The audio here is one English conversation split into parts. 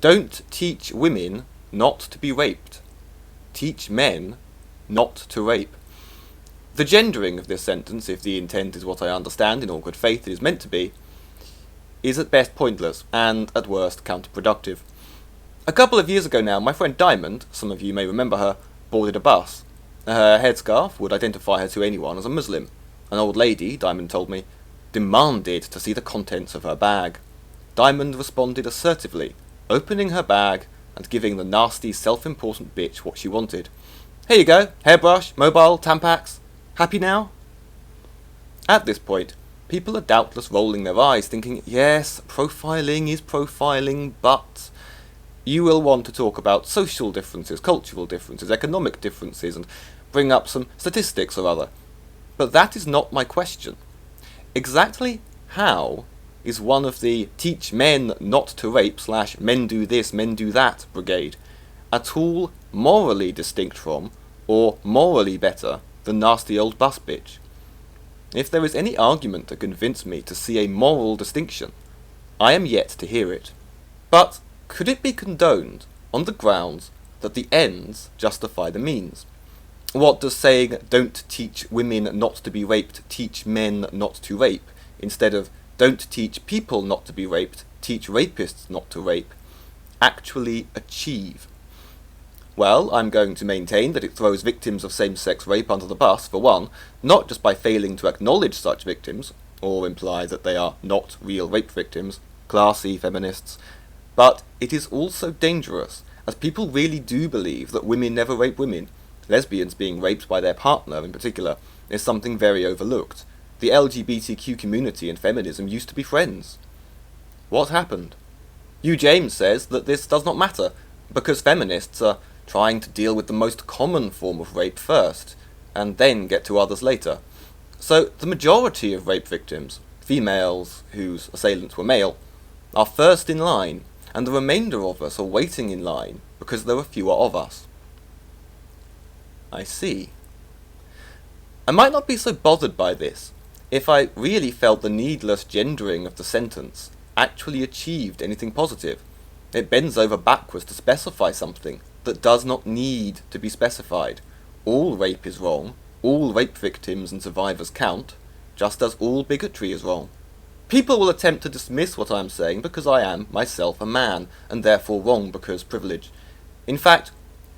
Don't teach women not to be raped. Teach men not to rape. The gendering of this sentence, if the intent is what I understand in all good faith it is meant to be, is at best pointless and at worst counterproductive. A couple of years ago now, my friend Diamond, some of you may remember her, boarded a bus. Her headscarf would identify her to anyone as a Muslim. An old lady, Diamond told me, demanded to see the contents of her bag. Diamond responded assertively, opening her bag and giving the nasty, self-important bitch what she wanted. Here you go, hairbrush, mobile, Tampax. Happy now? At this point, people are doubtless rolling their eyes, thinking, yes, profiling is profiling, but you will want to talk about social differences, cultural differences, economic differences, and bring up some statistics or other. But that is not my question. Exactly how is one of the teach men not to rape / men do this, men do that brigade at all morally distinct from, or morally better, than nasty old bus bitch? If there is any argument to convince me to see a moral distinction, I am yet to hear it. But could it be condoned on the grounds that the ends justify the means? What does saying, don't teach women not to be raped, teach men not to rape, instead of don't teach people not to be raped, teach rapists not to rape, actually achieve? Well, I'm going to maintain that it throws victims of same-sex rape under the bus, for one, not just by failing to acknowledge such victims, or imply that they are not real rape victims, classy feminists, but it is also dangerous, as people really do believe that women never rape women. Lesbians being raped by their partner, in particular, is something very overlooked. The LGBTQ community and feminism used to be friends. What happened? Hugh James says that this does not matter, because feminists are trying to deal with the most common form of rape first, and then get to others later. So the majority of rape victims, females whose assailants were male, are first in line, and the remainder of us are waiting in line because there are fewer of us. I see. I might not be so bothered by this if I really felt the needless gendering of the sentence actually achieved anything positive. It bends over backwards to specify something that does not need to be specified. All rape is wrong, all rape victims and survivors count, just as all bigotry is wrong. People will attempt to dismiss what I am saying because I am, myself, a man, and therefore wrong because privilege. In fact,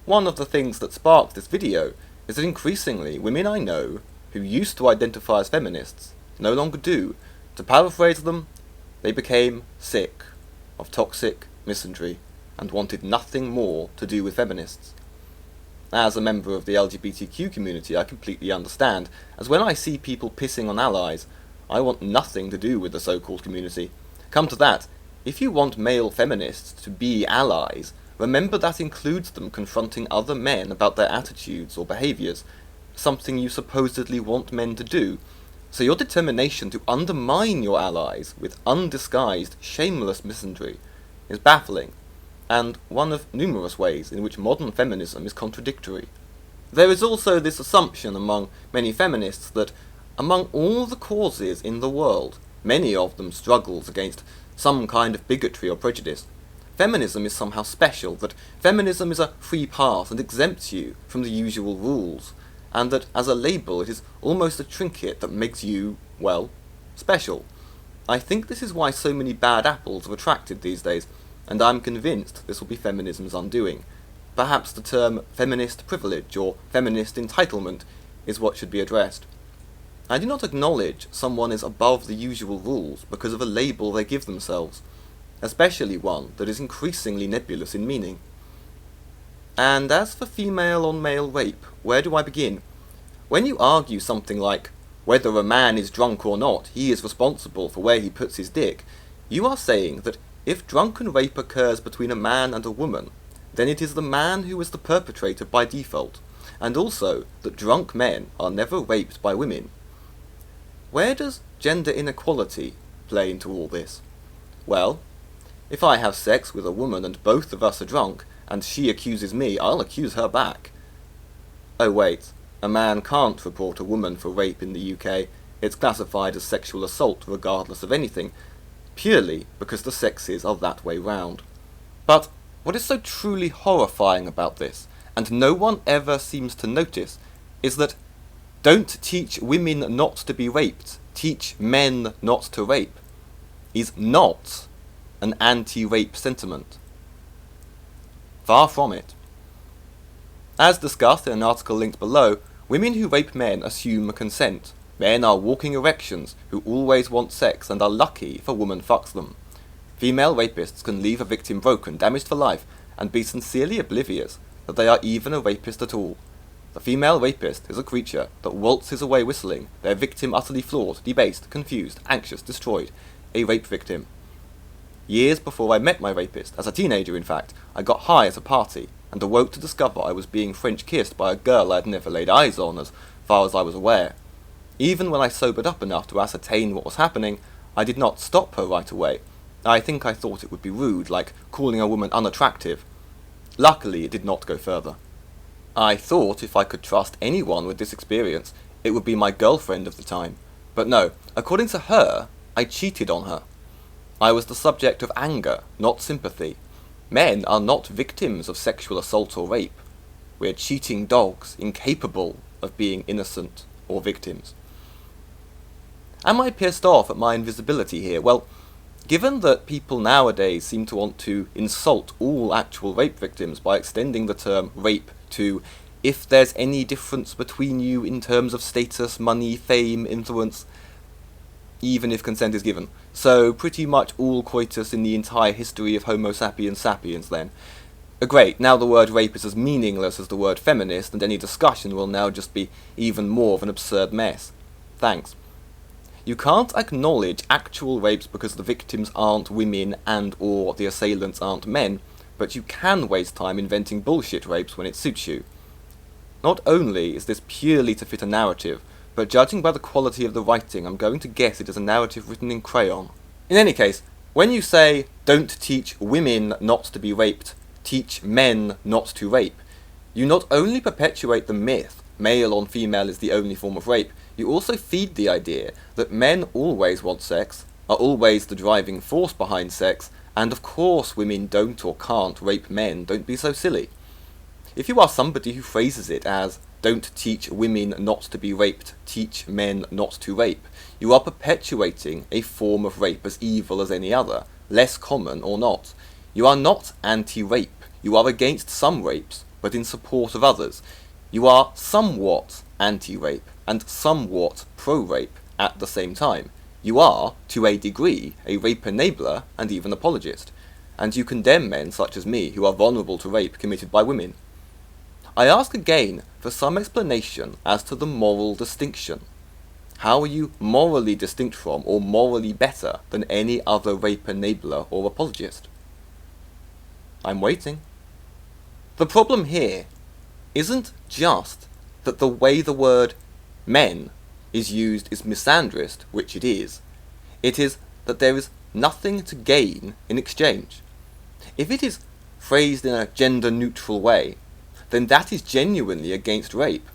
one of the things that sparked this video is that increasingly women I know, who used to identify as feminists, no longer do. To paraphrase them, they became sick of toxic misandry and wanted nothing more to do with feminists. As a member of the LGBTQ community, I completely understand, as when I see people pissing on allies, I want nothing to do with the so-called community. Come to that, if you want male feminists to be allies, remember that includes them confronting other men about their attitudes or behaviours, something you supposedly want men to do. So your determination to undermine your allies with undisguised, shameless misandry is baffling, and one of numerous ways in which modern feminism is contradictory. There is also this assumption among many feminists that among all the causes in the world, many of them struggles against some kind of bigotry or prejudice, feminism is somehow special, that feminism is a free pass and exempts you from the usual rules, and that as a label it is almost a trinket that makes you, well, special. I think this is why so many bad apples are attracted these days, and I'm convinced this will be feminism's undoing. Perhaps the term feminist privilege or feminist entitlement is what should be addressed. I do not acknowledge someone is above the usual rules because of a label they give themselves, especially one that is increasingly nebulous in meaning. And as for female-on-male rape, where do I begin? When you argue something like, whether a man is drunk or not, he is responsible for where he puts his dick, you are saying that if drunken rape occurs between a man and a woman, then it is the man who is the perpetrator by default, and also that drunk men are never raped by women. Where does gender inequality play into all this? Well, if I have sex with a woman and both of us are drunk, and she accuses me, I'll accuse her back. Oh wait, a man can't report a woman for rape in the UK. It's classified as sexual assault regardless of anything, purely because the sexes are that way round. But what is so truly horrifying about this, and no one ever seems to notice, is that don't teach women not to be raped, teach men not to rape, is not an anti-rape sentiment. Far from it. As discussed in an article linked below, women who rape men assume consent. Men are walking erections who always want sex and are lucky if a woman fucks them. Female rapists can leave a victim broken, damaged for life, and be sincerely oblivious that they are even a rapist at all. The female rapist is a creature that waltzes away whistling, their victim utterly flawed, debased, confused, anxious, destroyed. A rape victim. Years before I met my rapist, as a teenager in fact, I got high at a party, and awoke to discover I was being French kissed by a girl I had never laid eyes on as far as I was aware. Even when I sobered up enough to ascertain what was happening, I did not stop her right away. I think I thought it would be rude, like calling a woman unattractive. Luckily, it did not go further. I thought if I could trust anyone with this experience, it would be my girlfriend of the time. But no, according to her, I cheated on her. I was the subject of anger, not sympathy. Men are not victims of sexual assault or rape. We're cheating dogs, incapable of being innocent or victims. Am I pissed off at my invisibility here? Well, given that people nowadays seem to want to insult all actual rape victims by extending the term rape to if there's any difference between you in terms of status, money, fame, influence, even if consent is given. So pretty much all coitus in the entire history of Homo sapiens sapiens then. Great, now the word rape is as meaningless as the word feminist, and any discussion will now just be even more of an absurd mess. Thanks. You can't acknowledge actual rapes because the victims aren't women and or the assailants aren't men, but you can waste time inventing bullshit rapes when it suits you. Not only is this purely to fit a narrative, but judging by the quality of the writing, I'm going to guess it is a narrative written in crayon. In any case, when you say, don't teach women not to be raped, teach men not to rape, you not only perpetuate the myth, male on female is the only form of rape, you also feed the idea that men always want sex, are always the driving force behind sex, and of course women don't or can't rape men, don't be so silly. If you are somebody who phrases it as, don't teach women not to be raped, teach men not to rape, you are perpetuating a form of rape as evil as any other, less common or not. You are not anti-rape, you are against some rapes, but in support of others. You are somewhat anti-rape, and somewhat pro-rape at the same time. You are, to a degree, a rape enabler and even apologist, and you condemn men such as me who are vulnerable to rape committed by women. I ask again for some explanation as to the moral distinction. How are you morally distinct from or morally better than any other rape enabler or apologist? I'm waiting. The problem here isn't just that the way the word men is used is misandrist, which it is that there is nothing to gain in exchange. If it is phrased in a gender-neutral way, then that is genuinely against rape,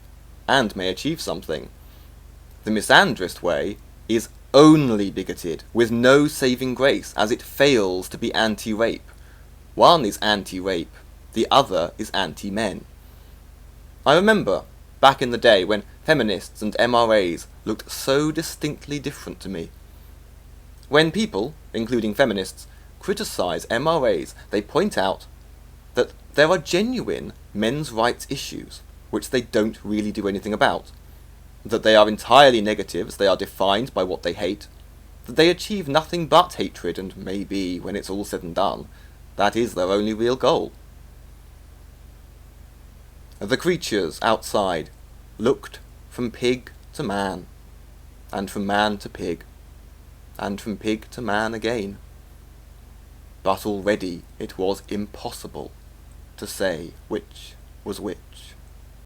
and may achieve something. The misandrist way is only bigoted, with no saving grace, as it fails to be anti-rape. One is anti-rape, the other is anti-men. I remember, back in the day, when feminists and MRAs looked so distinctly different to me. When people, including feminists, criticize MRAs, they point out that there are genuine men's rights issues, which they don't really do anything about, that they are entirely negative as they are defined by what they hate, that they achieve nothing but hatred, and maybe, when it's all said and done, that is their only real goal. The creatures outside looked from pig to man, and from man to pig, and from pig to man again. But already it was impossible to say which was which.